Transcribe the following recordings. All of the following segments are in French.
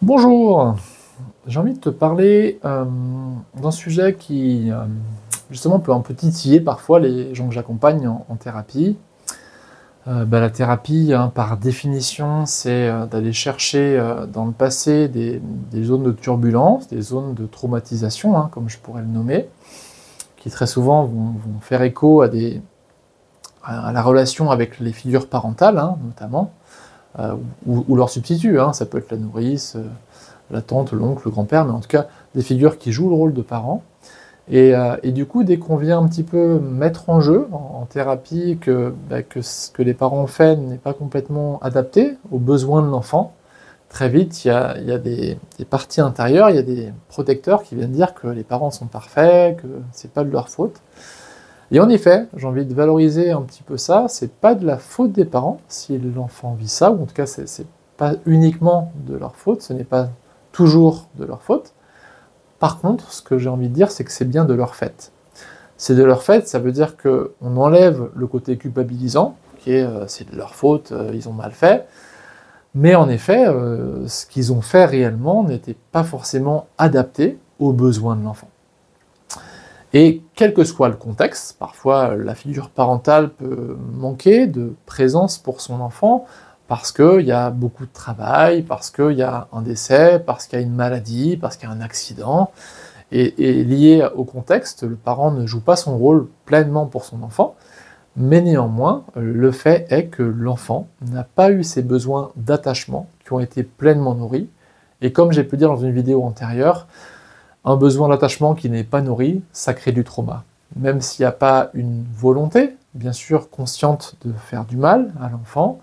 Bonjour, j'ai envie de te parler d'un sujet qui justement peut un peu titiller parfois les gens que j'accompagne en thérapie. La thérapie, hein, par définition, c'est d'aller chercher dans le passé des zones de turbulence, des zones de traumatisation, hein, comme je pourrais le nommer, qui très souvent vont faire écho à la relation avec les figures parentales, hein, notamment, ou leurs substituts, hein, ça peut être la nourrice, la tante, l'oncle, le grand-père, mais en tout cas des figures qui jouent le rôle de parents. Et du coup, dès qu'on vient un petit peu mettre en jeu en thérapie que ce que les parents ont fait n'est pas complètement adapté aux besoins de l'enfant, très vite, il y a des parties intérieures, il y a des protecteurs qui viennent dire que les parents sont parfaits, que c'est pas de leur faute. Et en effet, j'ai envie de valoriser un petit peu ça, c'est pas de la faute des parents si l'enfant vit ça, ou en tout cas c'est pas uniquement de leur faute, ce n'est pas toujours de leur faute. Par contre, ce que j'ai envie de dire, c'est que c'est bien de leur fait. C'est de leur fait, ça veut dire qu'on enlève le côté culpabilisant, qui est c'est de leur faute, ils ont mal fait, mais en effet, ce qu'ils ont fait réellement n'était pas forcément adapté aux besoins de l'enfant. Et quel que soit le contexte, parfois la figure parentale peut manquer de présence pour son enfant parce qu'il y a beaucoup de travail, parce qu'il y a un décès, parce qu'il y a une maladie, parce qu'il y a un accident. Et lié au contexte, le parent ne joue pas son rôle pleinement pour son enfant, mais néanmoins, le fait est que l'enfant n'a pas eu ses besoins d'attachement qui ont été pleinement nourris. Et comme j'ai pu dire dans une vidéo antérieure, un besoin d'attachement qui n'est pas nourri, ça crée du trauma. Même s'il n'y a pas une volonté, bien sûr consciente de faire du mal à l'enfant,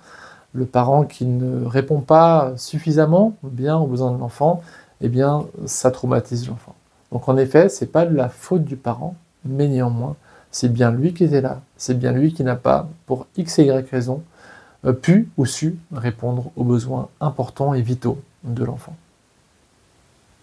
le parent qui ne répond pas suffisamment bien aux besoins de l'enfant, eh bien, ça traumatise l'enfant. Donc en effet, c'est pas de la faute du parent, mais néanmoins, c'est bien lui qui était là, c'est bien lui qui n'a pas, pour X et Y raison, pu ou su répondre aux besoins importants et vitaux de l'enfant.